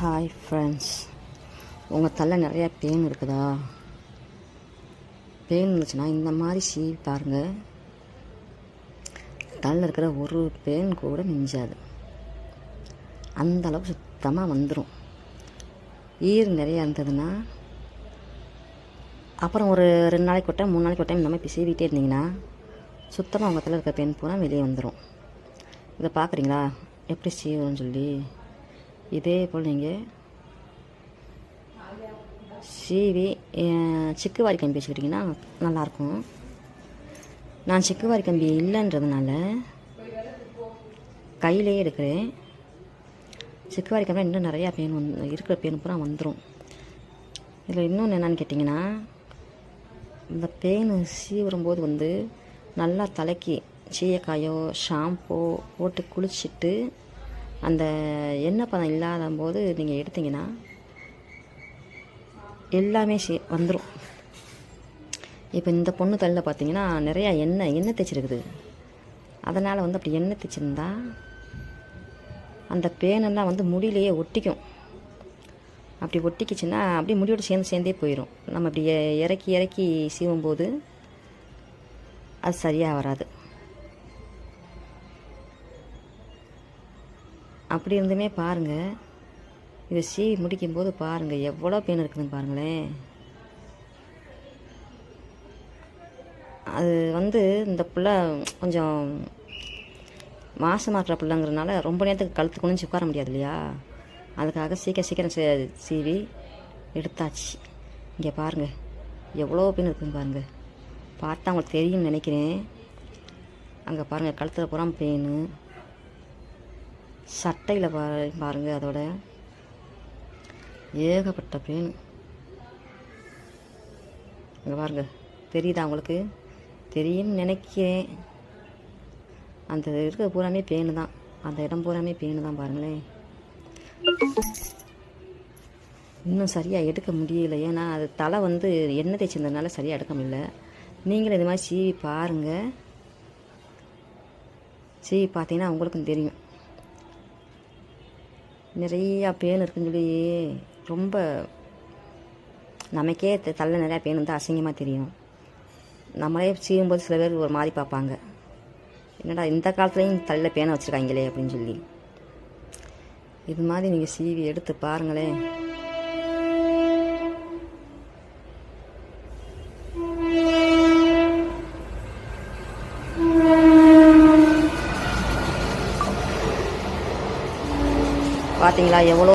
Hi friends, உங்கள் தலை நிறையா பெயின் இருக்குதா? பெயின் இருந்துச்சுன்னா இந்த மாதிரி சீவி பாருங்கள். தலையில் இருக்கிற ஒரு பெயின் கூட மிஞ்சாது. அந்த அளவுக்கு சுத்தமாக வந்துடும். ஈர் நிறையா இருந்ததுன்னா அப்புறம் ஒரு 2 நாளைக்கு ஒரு டைம் 3 நாளைக்கு ஒரு டைம் இந்த மாதிரி சீவிட்டே இருந்தீங்கன்னா சுத்தமாக உங்கள் தலையில் இருக்கிற பெயின் பூரா வெளியே வந்துடும். இதை பார்க்குறீங்களா எப்படி சீவணும்னு சொல்லி? இதே போல் நீங்கள் சீவி சிக்குவாரி கம்பி வச்சுக்கிட்டிங்கன்னா நல்லாயிருக்கும். நான் சிக்குவாரி கம்பி இல்லைன்றதுனால கையிலேயே எடுக்கிறேன். சிக்குவாரி கம்பி இன்னும் நிறையா பெயின் இருக்கிற பெயின் பூரா வந்துடும். இதில் இன்னொன்று என்னென்னு கேட்டிங்கன்னா, இந்த பெயின் சீவுறும்போது நல்லா தலைக்கு சீயக்காயோ ஷாம்போ போட்டு குளிச்சுட்டு அந்த எண்ணெய் பதம் இல்லாத போது நீங்கள் எடுத்திங்கன்னா எல்லாமே வந்துடும். இப்போ இந்த பொண்ணு தலையில் பார்த்தீங்கன்னா நிறையா எண்ணெய் தேய்ச்சிருக்குது. அதனால் அப்படி எண்ணெய் தேய்ச்சிருந்தா அந்த பேனெல்லாம் முடியிலேயே ஒட்டிக்கும். அப்படி ஒட்டிக்கிச்சுன்னா அப்படியே முடியோடு சேர்ந்தே போயிடும். நம்ம அப்படி இறக்கி சீவும்போது அது சரியாக வராது. அப்படி இருந்துமே பாருங்கள், இதை சீவி முடிக்கும்போது பாருங்கள் எவ்வளோ பெயின் இருக்குதுன்னு பாருங்களேன். அது இந்த பிள்ளை கொஞ்சம் மாசமாக இருக்கிற பிள்ளைங்கிறதுனால ரொம்ப நேரத்துக்கு கழுத்து குனிஞ்சு உட்கார முடியாது இல்லையா? அதுக்காக சீக்கிரம் சீவி எடுத்தாச்சு. இங்கே பாருங்கள் எவ்வளோ பெயின் இருக்குதுன்னு பாருங்கள். பார்த்தா உங்களுக்கு தெரியும்னு நினைக்கிறேன். அங்கே பாருங்கள் கழுத்தில் பூரா பெயின். சட்டையில் பாருங்கள் அதோட ஏகப்பட்ட பெயின். அங்கே பாருங்கள் தெரியுதா உங்களுக்கு? தெரியும்னு நினைக்கிறேன். அந்த இருக்கிற பூராமே பெயின் தான். அந்த இடம் பூராமே பெயின் தான் பாருங்களேன். இன்னும் சரியாக எடுக்க முடியல. ஏன்னா அது தலை எண்ணெய் தேய்ச்சிருந்ததுனால சரியாக எடுக்க முடியல. நீங்களும் இது மாதிரி சீவி பாருங்கள். சீவி பார்த்தீங்கன்னா உங்களுக்கும் தெரியும் நிறையா பெயின் இருக்குன்னு சொல்லி. ரொம்ப நமக்கே தலை நிறையா பெயின் அசிங்கமாக தெரியும். நம்மளே சீவும்போது சில பேர் ஒரு மாதிரி பார்ப்பாங்க, என்னடா இந்த காலத்துலேயும் தலையில் பேனை வச்சுருக்காங்களே அப்படின்னு சொல்லி. இது மாதிரி நீங்கள் சீவி எடுத்து பாருங்களேன். பார்த்தீங்களா எவ்வளோ